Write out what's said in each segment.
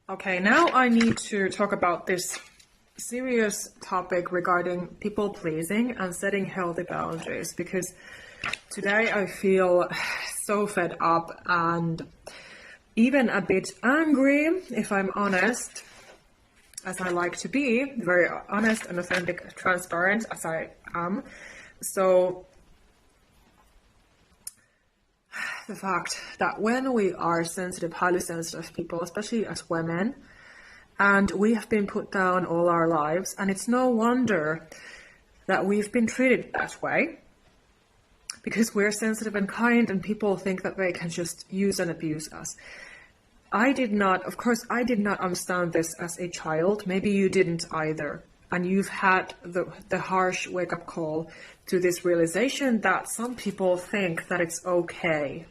Okay, now I need to talk about this serious topic regarding people pleasing and setting healthy boundaries, because today I feel so fed up and even a bit angry, if I'm honest, as I like to be, very honest and authentic, transparent as I am. So the fact that when we are sensitive, highly sensitive people, especially as women, and we have been put down all our lives, and it's no wonder that we've been treated that way, because we're sensitive and kind, and people think that they can just use and abuse us. I did not understand this as a child. Maybe you didn't either. And you've had the harsh wake-up call to this realization that some people think that it's okay.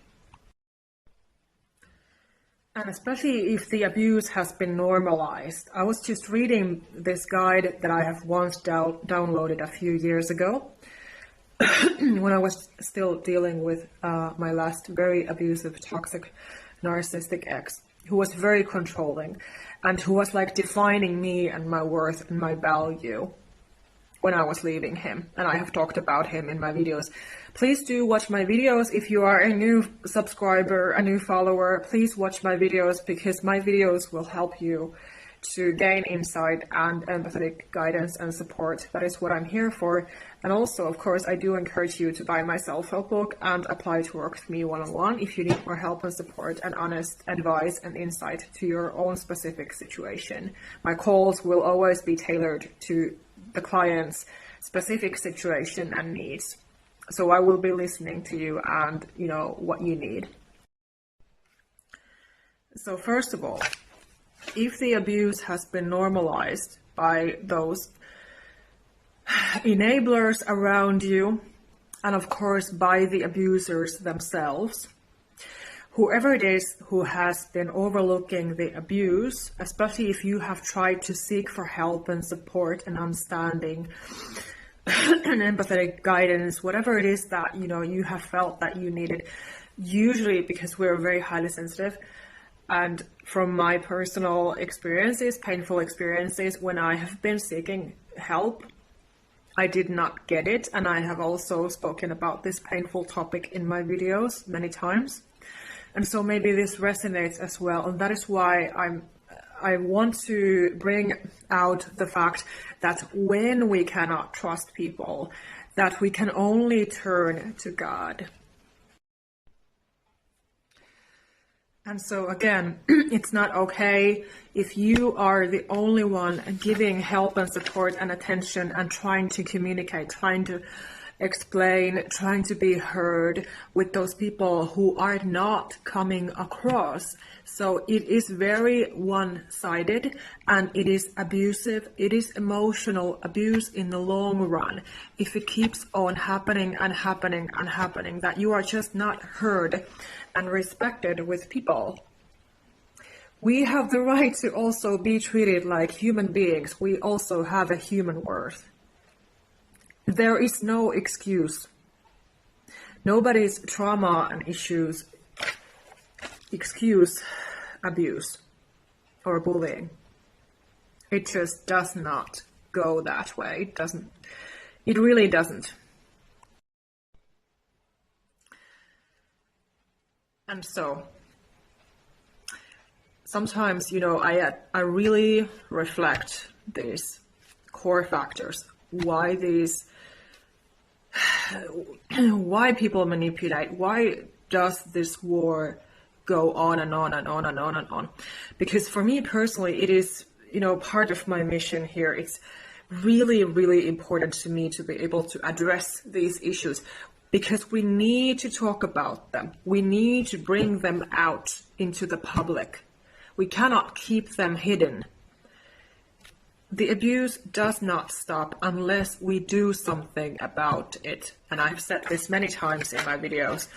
And especially if the abuse has been normalized. I was just reading this guide that I have once downloaded a few years ago when I was still dealing with my last very abusive, toxic, narcissistic ex, who was very controlling and who was like defining me and my worth and my value when I was leaving him. And I have talked about him in my videos. Please do watch my videos. If you are a new subscriber, a new follower, please watch my videos, because my videos will help you to gain insight and empathetic guidance and support. That is what I'm here for. And also, of course, I do encourage you to buy my self-help book and apply to work with me one-on-one if you need more help and support and honest advice and insight to your own specific situation. My calls will always be tailored to the client's specific situation and needs. So I will be listening to you and, what you need. So first of all, if the abuse has been normalized by those enablers around you, and of course by the abusers themselves, whoever it is who has been overlooking the abuse, especially if you have tried to seek for help and support and understanding and empathetic guidance, whatever it is that you have felt that you needed, usually because we're very highly sensitive. And from my personal experiences, painful experiences, when I have been seeking help, I did not get it. And I have also spoken about this painful topic in my videos many times. And so maybe this resonates as well. And that is why I want to bring out the fact that when we cannot trust people, that we can only turn to God. And so again, it's not okay if you are the only one giving help and support and attention and trying to communicate, trying to explain, trying to be heard with those people who are not coming across. So it is very one-sided and it is abusive. It is emotional abuse in the long run. If it keeps on happening and happening and happening, that you are just not heard and respected with people. We have the right to also be treated like human beings. We also have a human worth. There is no excuse. Nobody's trauma and issues excuse abuse or bullying. It just does not go that way. It really doesn't. And so sometimes, I really reflect these core factors, why people manipulate, why does this war go on and on and on and on and on? Because for me personally, it is, part of my mission here. It's really, really important to me to be able to address these issues, because we need to talk about them. We need to bring them out into the public. We cannot keep them hidden. The abuse does not stop unless we do something about it. And I've said this many times in my videos,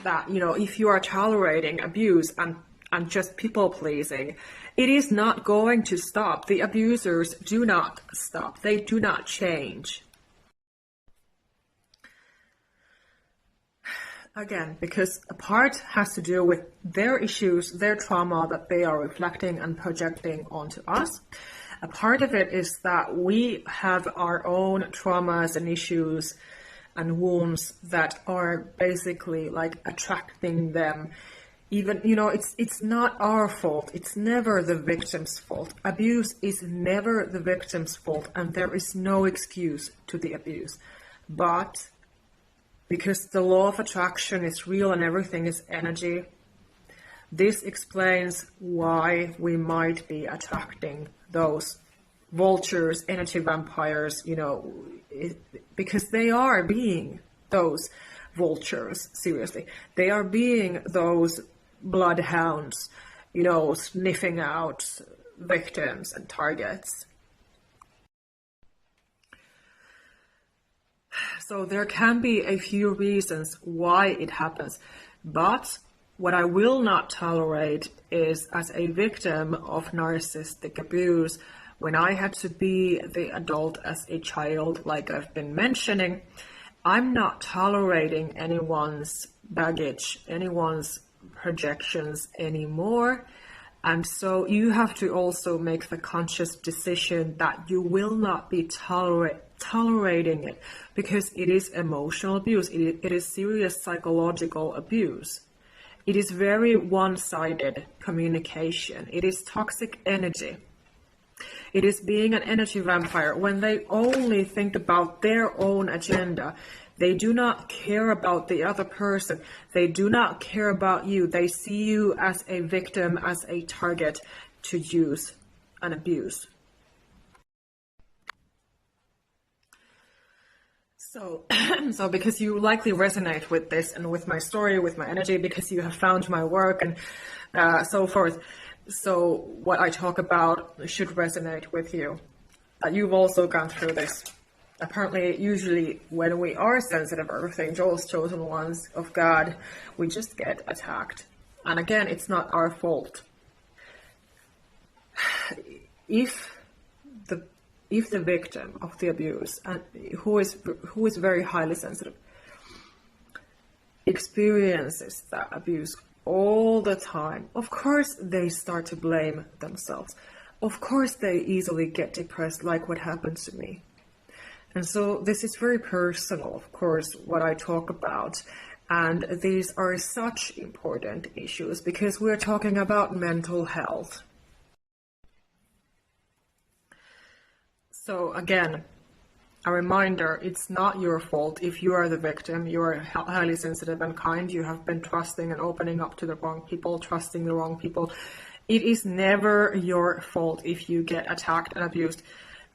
that, if you are tolerating abuse and just people pleasing, it is not going to stop. The abusers do not stop. They do not change. Again, because a part has to do with their issues, their trauma that they are reflecting and projecting onto us. A part of it is that we have our own traumas and issues and wounds that are basically like attracting them. Even, it's not our fault. It's never the victim's fault. Abuse is never the victim's fault, and there is no excuse to the abuse. But because the law of attraction is real and everything is energy, this explains why we might be attracting those vultures, energy vampires, because they are being those vultures, seriously. They are being those bloodhounds, sniffing out victims and targets. So there can be a few reasons why it happens, but what I will not tolerate is, as a victim of narcissistic abuse, when I had to be the adult as a child, like I've been mentioning, I'm not tolerating anyone's baggage, anyone's projections anymore. And so you have to also make the conscious decision that you will not be tolerating it, because it is emotional abuse. It is serious psychological abuse. It is very one-sided communication. It is toxic energy. It is being an energy vampire when they only think about their own agenda. They do not care about the other person. They do not care about you. They see you as a victim, as a target to use and abuse. So because you likely resonate with this and with my story, with my energy, because you have found my work and so forth. So what I talk about should resonate with you. You've also gone through this. Apparently, usually when we are sensitive earth angels, chosen ones of God, we just get attacked. And again, it's not our fault. If the victim of the abuse, and who is very highly sensitive, experiences that abuse all the time, of course they start to blame themselves. Of course they easily get depressed, like what happened to me. And so this is very personal, of course, what I talk about. And these are such important issues because we're talking about mental health. So again, a reminder, it's not your fault if you are the victim. You are highly sensitive and kind. You have been trusting and opening up to the wrong people, trusting the wrong people. It is never your fault if you get attacked and abused.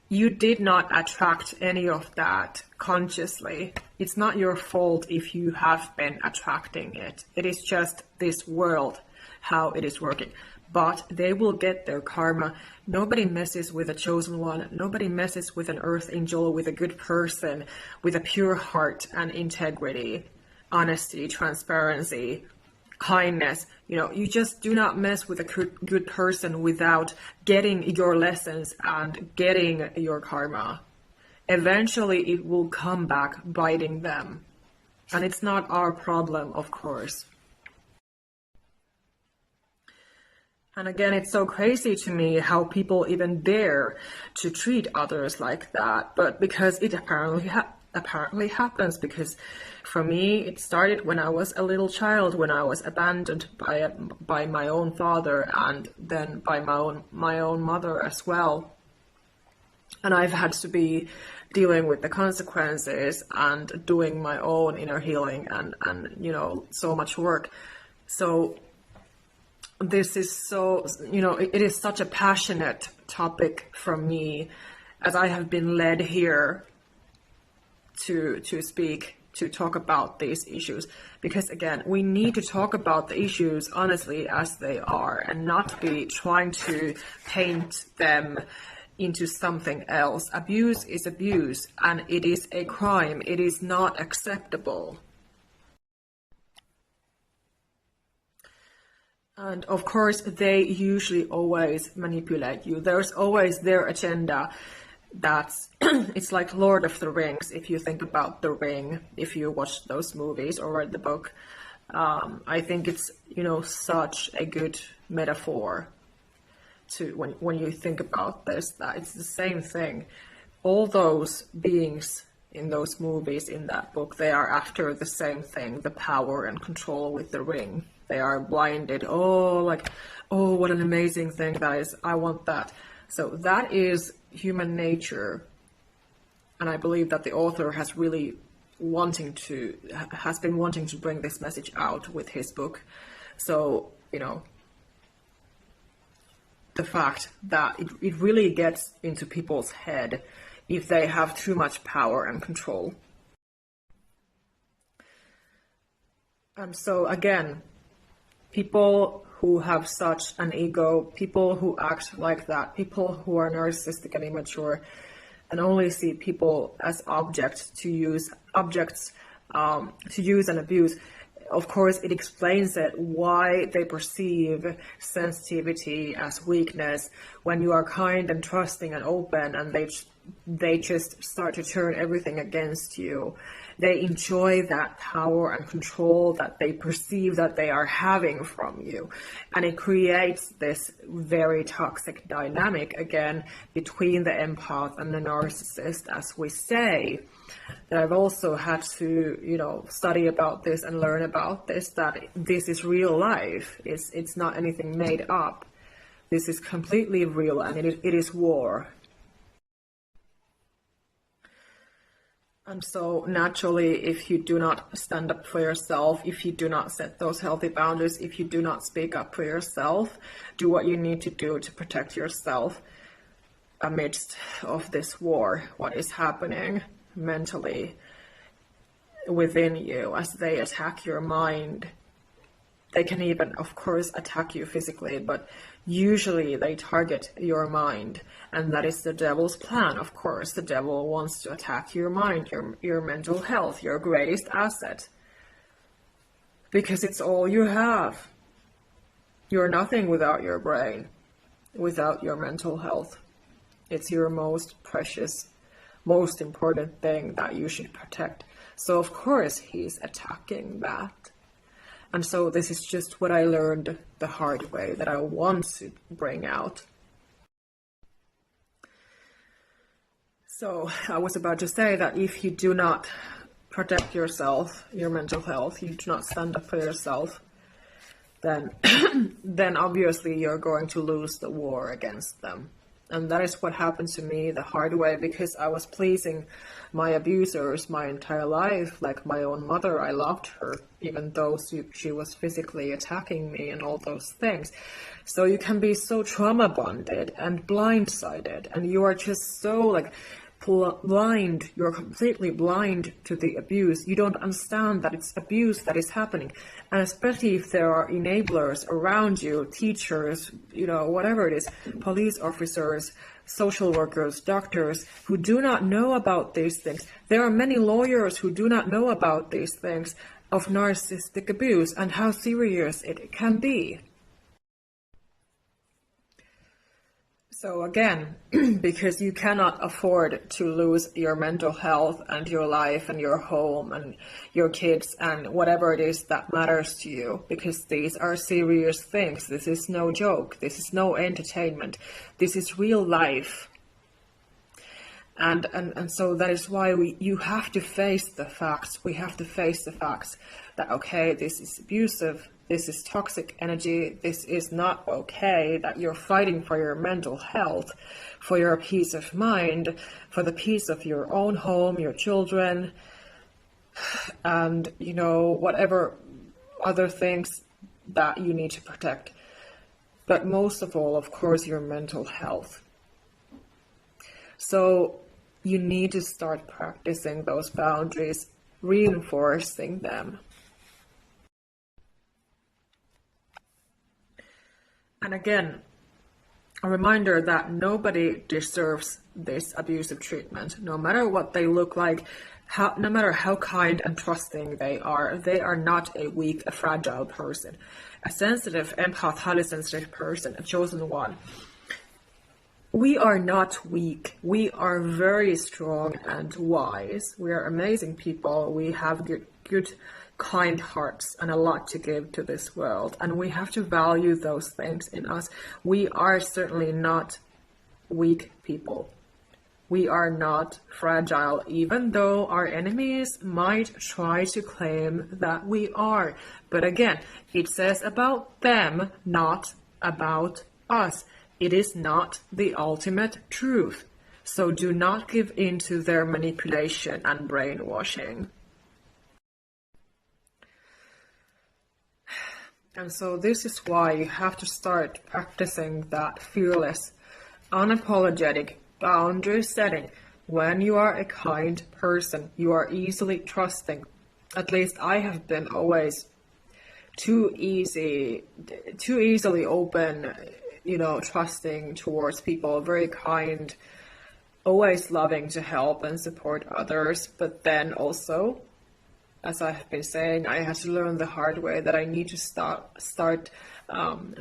You did not attract any of that consciously. It's not your fault if you have been attracting it. It is just this world, how it is working. But they will get their karma. Nobody messes with a chosen one. Nobody messes with an earth angel, with a good person, with a pure heart and integrity, honesty, transparency, kindness. You just do not mess with a good person without getting your lessons and getting your karma. Eventually it will come back biting them. And it's not our problem, of course. And again, it's so crazy to me how people even dare to treat others like that. But because it apparently happens, because for me it started when I was a little child, when I was abandoned by my own father and then by my own mother as well. And I've had to be dealing with the consequences and doing my own inner healing and so much work. So this is so, it is such a passionate topic for me, as I have been led here to speak, to talk about these issues. Because again, we need to talk about the issues honestly as they are and not be trying to paint them into something else. Abuse is abuse and it is a crime. It is not acceptable. And of course, they usually always manipulate you. There's always their agenda. that's it's like Lord of the Rings. If you think about the ring, if you watch those movies or read the book, I think it's, you know, such a good metaphor to when you think about this, that it's the same thing. All those beings in those movies, in that book, they are after the same thing, the power and control with the ring. They are blinded. Oh, like, oh, what an amazing thing that is. I want that. So that is human nature. And I believe that the author has been wanting to bring this message out with his book. So, you know, the fact that it really gets into people's head if they have too much power and control. And so again, people who have such an ego, people who act like that, people who are narcissistic and immature, and only see people as objects to use and abuse. Of course, it explains it why they perceive sensitivity as weakness when you are kind and trusting and open, and they just start to turn everything against you. They enjoy that power and control that they perceive that they are having from you. And it creates this very toxic dynamic, again, between the empath and the narcissist, as we say. That I've also had to, you know, study about this and learn about this, that this is real life. It's not anything made up. This is completely real, and it is war. And so naturally, if you do not stand up for yourself, if you do not set those healthy boundaries, if you do not speak up for yourself, do what you need to do to protect yourself amidst of this war, what is happening mentally within you as they attack your mind. They can even, of course, attack you physically, but usually they target your mind, and that is the devil's plan. Of course, the devil wants to attack your mind, your mental health, your greatest asset, because it's all you have. You're nothing without your brain, without your mental health. It's your most precious, most important thing that you should protect. So of course he's attacking that. And so this is just what I learned the hard way, that I want to bring out. So I was about to say that if you do not protect yourself, your mental health, you do not stand up for yourself, then then obviously you're going to lose the war against them. And that is what happened to me the hard way, because I was pleasing my abusers my entire life, like my own mother. I loved her, even though she was physically attacking me and all those things. So you can be so trauma bonded and blindsided, and you are just so like blind. You're completely blind to the abuse. You don't understand that it's abuse that is happening. And especially if there are enablers around you, teachers, you know, whatever it is, police officers, social workers, doctors, who do not know about these things. There are many lawyers who do not know about these things of narcissistic abuse and how serious it can be. So again, because you cannot afford to lose your mental health and your life and your home and your kids and whatever it is that matters to you, because these are serious things. This is no joke. This is no entertainment. This is real life. And so that is why you have to face the facts. We have to face the facts that, okay, this is abusive. This is toxic energy. This is not okay, that you're fighting for your mental health, for your peace of mind, for the peace of your own home, your children, and, you know, whatever other things that you need to protect. But most of all, of course, your mental health. So you need to start practicing those boundaries, reinforcing them. And again, a reminder that nobody deserves this abusive treatment, no matter what they look like, no matter how kind and trusting they are not a weak, a fragile person. A sensitive, empath, highly sensitive person, a chosen one, We are not weak. We are very strong and wise. We are amazing people. We have good, kind hearts and a lot to give to this world. And we have to value those things in us. We are certainly not weak people. We are not fragile, even though our enemies might try to claim that we are. But again, it says about them, not about us. It is not the ultimate truth. So do not give in to their manipulation and brainwashing. And so this is why you have to start practicing that fearless, unapologetic boundary setting. When you are a kind person, you are easily trusting. At least I have been always too easily open, trusting towards people, very kind, always loving to help and support others. But then also, as I have been saying, I had to learn the hard way that I need to start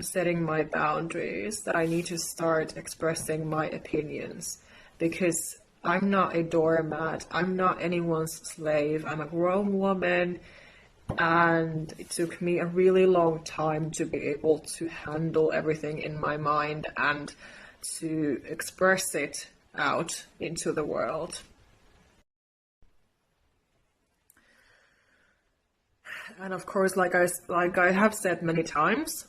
setting my boundaries, that I need to start expressing my opinions, because I'm not a doormat. I'm not anyone's slave. I'm a grown woman. And it took me a really long time to be able to handle everything in my mind and to express it out into the world. And of course, like I have said many times,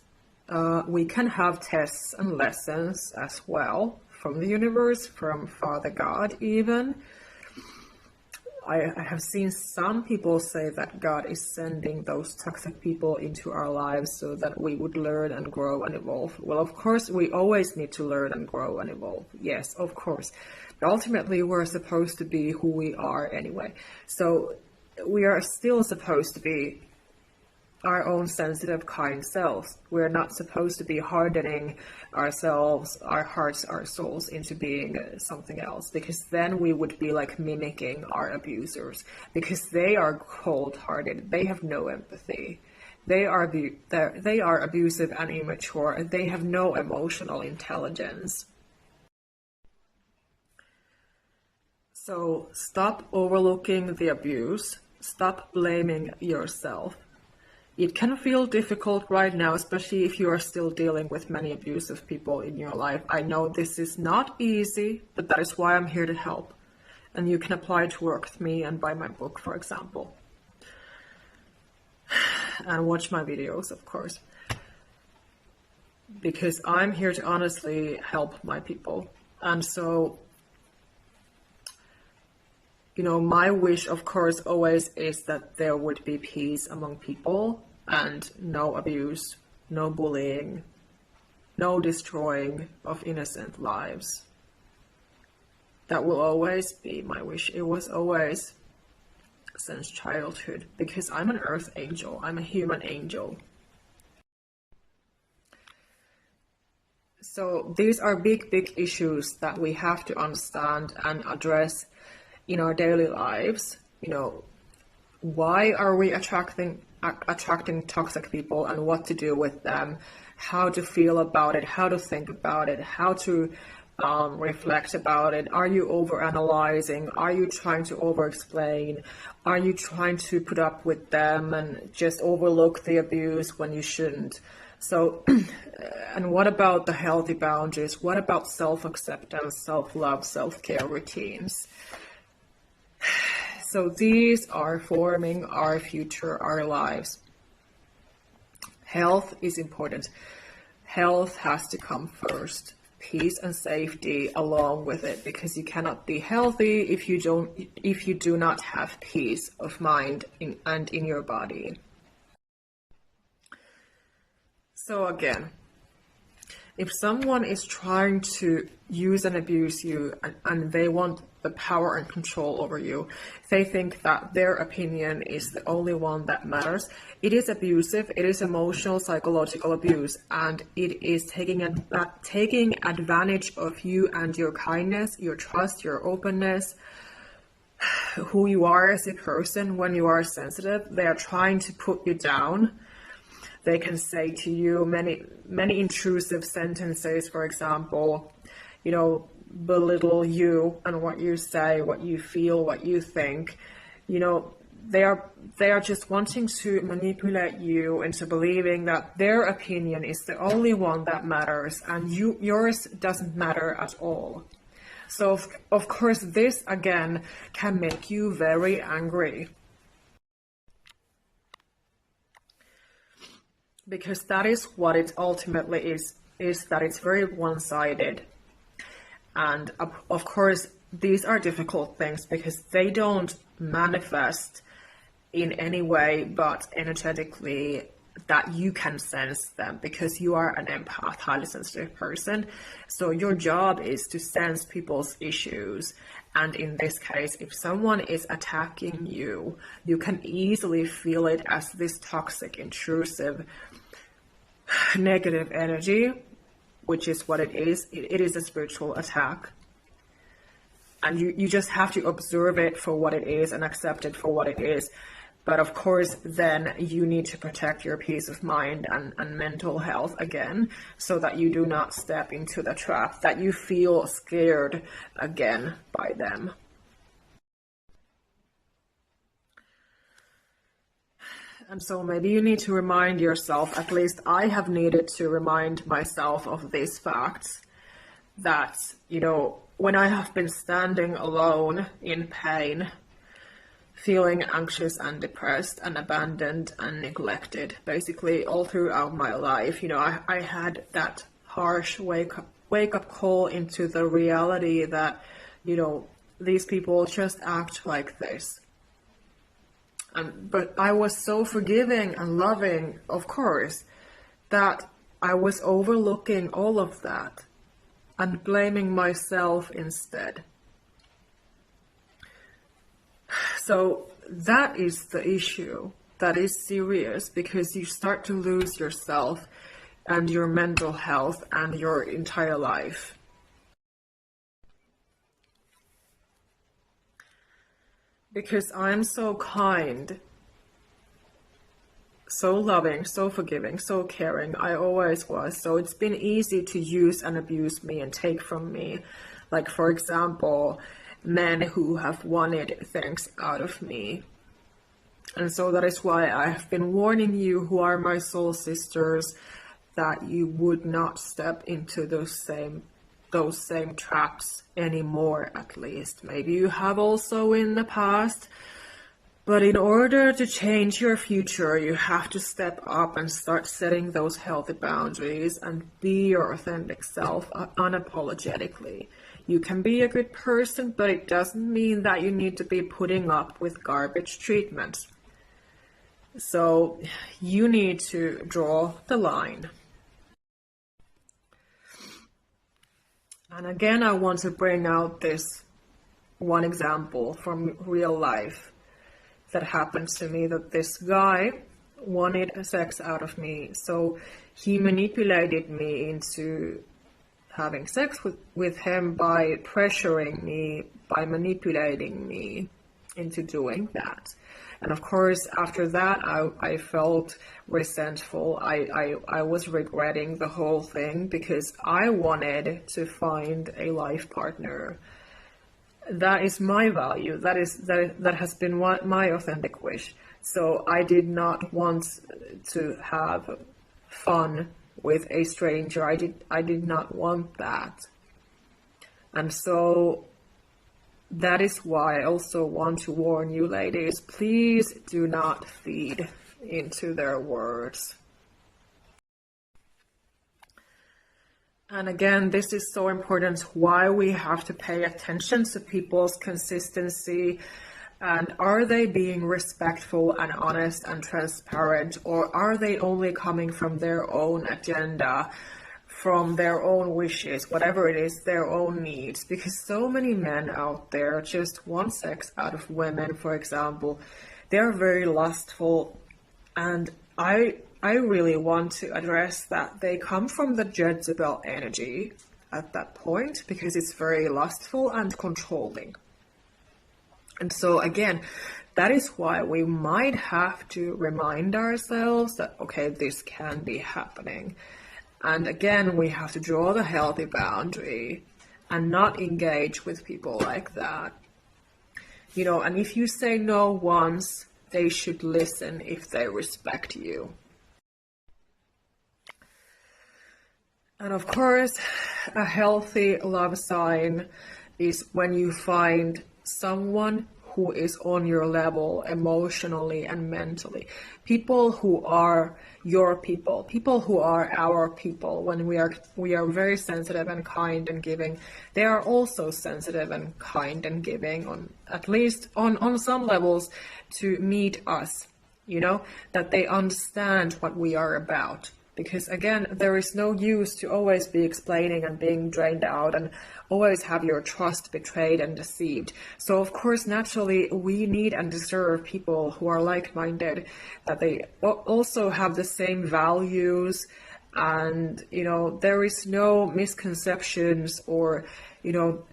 we can have tests and lessons as well from the universe, from Father God even. I have seen some people say that God is sending those toxic people into our lives so that we would learn and grow and evolve. Well, of course, we always need to learn and grow and evolve. Yes, of course. But ultimately, we're supposed to be who we are anyway. So we are still supposed to be our own sensitive, kind selves. We're not supposed to be hardening ourselves, our hearts, our souls into being something else, because then we would be like mimicking our abusers, because they are cold-hearted. They have no empathy. They are abusive and immature, and they have no emotional intelligence. So stop overlooking the abuse. Stop blaming yourself. It can feel difficult right now, especially if you are still dealing with many abusive people in your life. I know this is not easy, but that is why I'm here to help. And you can apply to work with me and buy my book, for example. And watch my videos, of course. Because I'm here to honestly help my people. And so, my wish, of course, always is that there would be peace among people and no abuse, no bullying, no destroying of innocent lives. That will always be my wish. It was always since childhood, because I'm an earth angel. I'm a human angel. So these are big, big issues that we have to understand and address in our daily lives. Why are we attracting toxic people, and what to do with them, how to feel about it, how to think about it, how to reflect about it. Are you overanalyzing? Are you trying to over-explain? Are you trying to put up with them and just overlook the abuse when you shouldn't? So, and what about the healthy boundaries? What about self-acceptance, self-love, self-care routines? So these are forming our future, our lives. Health is important. Health has to come first. Peace and safety along with it, because you cannot be healthy if you do not have peace of mind and in your body. So again, if someone is trying to use and abuse you and they want the power and control over you, they think that their opinion is the only one that matters. It is abusive, it is emotional, psychological abuse, and it is taking advantage of you and your kindness, your trust, your openness, who you are as a person. When you are sensitive, they are trying to put you down. They can say to you many intrusive sentences. For example, belittle you and what you say, what you feel, what you think. They are just wanting to manipulate you into believing that their opinion is the only one that matters, and yours doesn't matter at all. So of course this again can make you very angry, because that is what it ultimately is that it's very one-sided. And of course these are difficult things because they don't manifest in any way but energetically that you can sense them, because you are an empath, highly sensitive person. So your job is to sense people's issues. And in this case, if someone is attacking you, you can easily feel it as this toxic, intrusive, negative energy, which is what it is. It is a spiritual attack. And you just have to observe it for what it is and accept it for what it is. But of course, then you need to protect your peace of mind and mental health again, so that you do not step into the trap, that you feel scared again by them. And so maybe you need to remind yourself, at least I have needed to remind myself of these facts, that, when I have been standing alone in pain, feeling anxious and depressed and abandoned and neglected, basically all throughout my life, I had that harsh wake up call into the reality that, these people just act like this. But I was so forgiving and loving, of course, that I was overlooking all of that and blaming myself instead. So that is the issue. That is serious, because you start to lose yourself and your mental health and your entire life. Because I'm so kind, so loving, so forgiving, so caring. I always was. So it's been easy to use and abuse me and take from me. Like, for example, men who have wanted things out of me. And so that is why I have been warning you, who are my soul sisters, that you would not step into those same traps anymore, at least. Maybe you have also in the past, but in order to change your future, you have to step up and start setting those healthy boundaries and be your authentic self unapologetically. You can be a good person, but it doesn't mean that you need to be putting up with garbage treatment. So you need to draw the line. And again, I want to bring out this one example from real life that happened to me, that this guy wanted sex out of me. So he manipulated me into having sex with him by pressuring me, by manipulating me into doing that. And of course, after that, I felt resentful. I was regretting the whole thing, because I wanted to find a life partner. That is my value. That has been my authentic wish. So I did not want to have fun with a stranger. I did not want that. And so that is why I also want to warn you, ladies, please do not feed into their words. And again, this is so important, why we have to pay attention to people's consistency, and are they being respectful and honest and transparent, or are they only coming from their own agenda, from their own wishes, whatever it is, their own needs? Because so many men out there just want sex out of women, for example. They're very lustful, and I really want to address that they come from the Jezebel energy at that point, because it's very lustful and controlling. And so again, that is why we might have to remind ourselves that, okay, this can be happening. And again, we have to draw the healthy boundary and not engage with people like that. And if you say no once, they should listen if they respect you. And of course, a healthy love sign is when you find someone who is on your level emotionally and mentally. People who are your people, people who are our people. When we are very sensitive and kind and giving, they are also sensitive and kind and giving, on at least on some levels, to meet us, that they understand what we are about. Because again, there is no use to always be explaining and being drained out and always have your trust betrayed and deceived. So of course, naturally, we need and deserve people who are like-minded, that they also have the same values, and there is no misconceptions or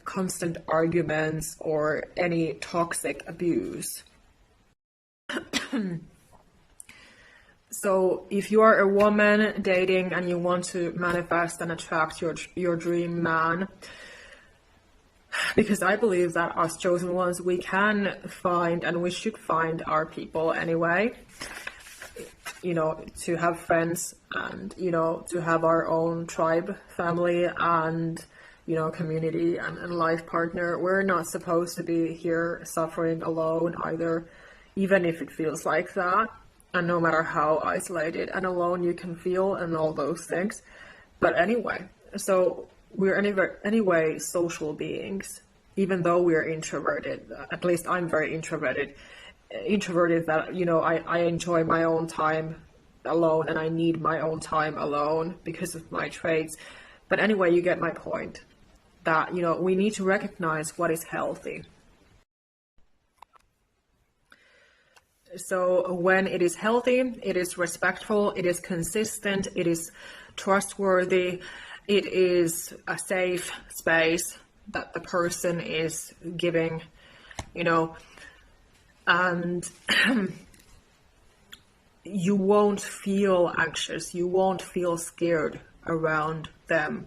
constant arguments or any toxic abuse. So if you are a woman dating and you want to manifest and attract your dream man, because I believe that us chosen ones, we can find and we should find our people anyway, to have friends and, to have our own tribe, family, and, community and life partner. We're not supposed to be here suffering alone either, even if it feels like that. And no matter how isolated and alone you can feel and all those things. But anyway, so we're anyway social beings, even though we're introverted. At least I'm very introverted that, I enjoy my own time alone, and I need my own time alone because of my traits. But anyway, you get my point, that, we need to recognize what is healthy. So when it is healthy, it is respectful, it is consistent, it is trustworthy, it is a safe space that the person is giving, and you won't feel anxious, you won't feel scared around them.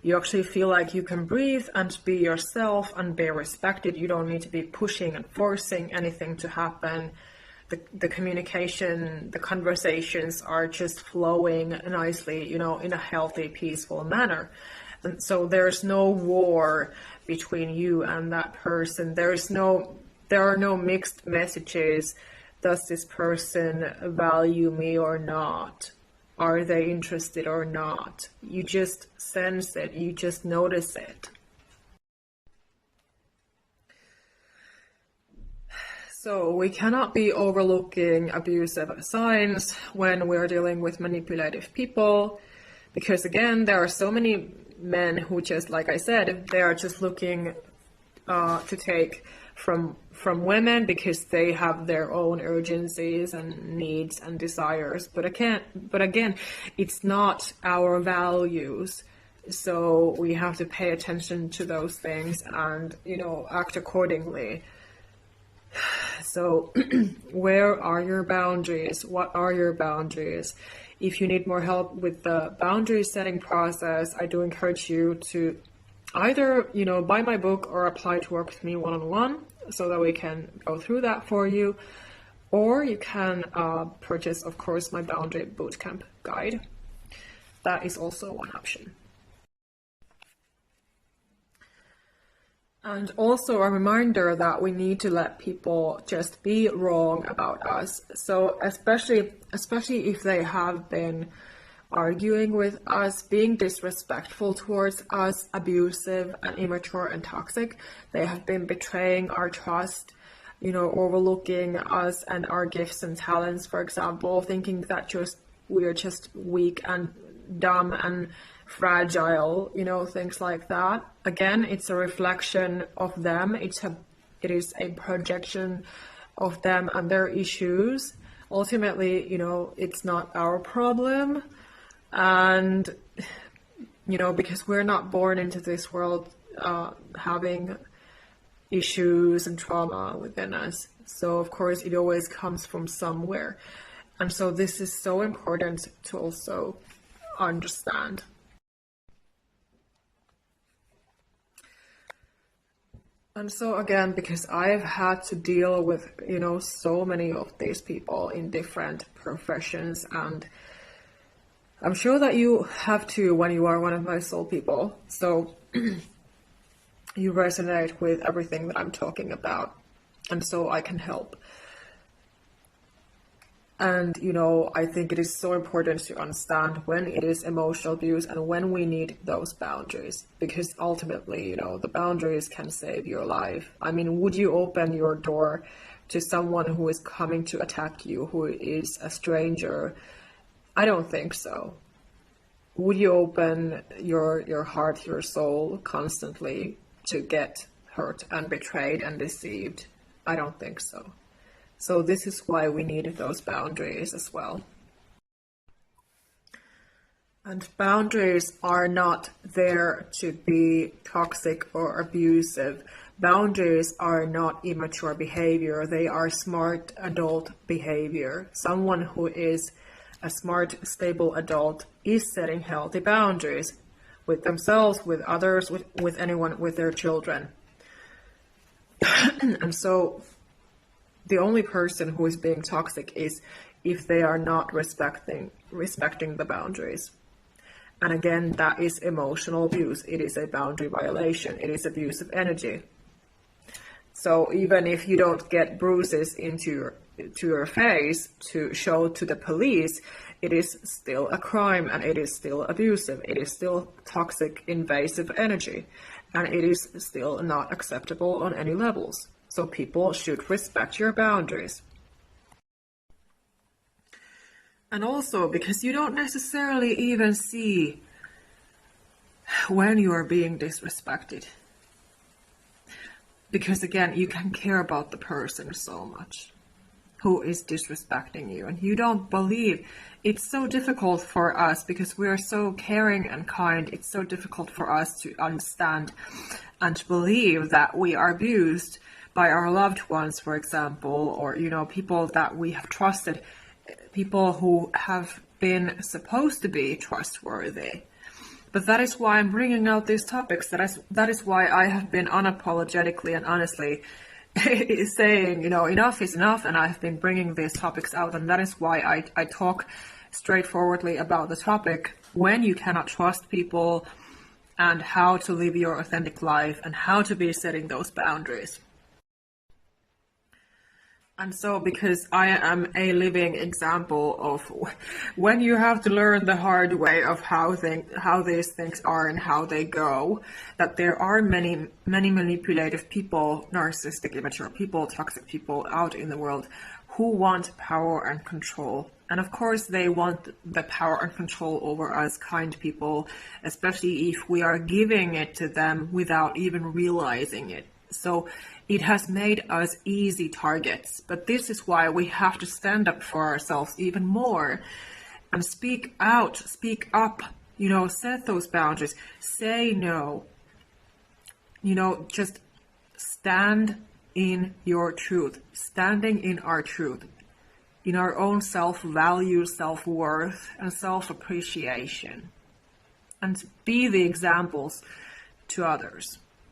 You actually feel like you can breathe and be yourself and be respected. You don't need to be pushing and forcing anything to happen. The communication, the conversations are just flowing nicely, in a healthy, peaceful manner. And so there's no war between you and that person. There are no mixed messages. Does this person value me or not? Are they interested or not? You just sense it. You just notice it. So we cannot be overlooking abusive signs when we're dealing with manipulative people, because again, there are so many men who just, like I said, they are just looking to take from women because they have their own urgencies and needs and desires. But again, it's not our values. So we have to pay attention to those things and, act accordingly. So where are your boundaries? What are your boundaries? If you need more help with the boundary setting process, I do encourage you to either, buy my book or apply to work with me one-on-one so that we can go through that for you. Or you can purchase, of course, my Boundary Bootcamp guide. That is also one option. And also a reminder that we need to let people just be wrong about us. So especially if they have been arguing with us, being disrespectful towards us, abusive and immature and toxic, they have been betraying our trust, overlooking us and our gifts and talents, for example, thinking that we're just weak and dumb and fragile, things like that. Again, it's a reflection of them. It is a projection of them and their issues. Ultimately, it's not our problem. And, because we're not born into this world having issues and trauma within us. So, of course, it always comes from somewhere. And so this is so important to also understand. And so again, because I've had to deal with, so many of these people in different professions, and I'm sure that you have to when you are one of my soul people. So you resonate with everything that I'm talking about. And so I can help. And, I think it is so important to understand when it is emotional abuse and when we need those boundaries. Because ultimately, the boundaries can save your life. I mean, would you open your door to someone who is coming to attack you, who is a stranger? I don't think so. Would you open your heart, your soul constantly to get hurt and betrayed and deceived? I don't think so. So this is why we need those boundaries as well. And boundaries are not there to be toxic or abusive. Boundaries are not immature behavior. They are smart adult behavior. Someone who is a smart, stable adult is setting healthy boundaries with themselves, with others, with anyone, with their children. And so the only person who is being toxic is if they are not respecting the boundaries. And again, that is emotional abuse. It is a boundary violation. It is abuse of energy. So even if you don't get bruises to your face to show to the police, it is still a crime and it is still abusive. It is still toxic, invasive energy, and it is still not acceptable on any levels. So people should respect your boundaries. And also because you don't necessarily even see when you are being disrespected. Because again, you can care about the person so much who is disrespecting you, and you don't believe. It's so difficult for us because we are so caring and kind. It's so difficult for us to understand and to believe that we are abused by our loved ones, for example, or, people that we have trusted, people who have been supposed to be trustworthy. But that is why I'm bringing out these topics. That is why I have been unapologetically and honestly saying, enough is enough, and I've been bringing these topics out, and that is why I talk straightforwardly about the topic when you cannot trust people and how to live your authentic life and how to be setting those boundaries. And so, because I am a living example of when you have to learn the hard way of how these things are and how they go, that there are many manipulative people, narcissistic, immature people, toxic people out in the world who want power and control. And of course, they want the power and control over us kind people, especially if we are giving it to them without even realizing it. So it has made us easy targets, but this is why we have to stand up for ourselves even more and speak out, speak up, set those boundaries, say no, just stand in your truth, standing in our truth, in our own self-value, self-worth, and self-appreciation, and be the examples to others.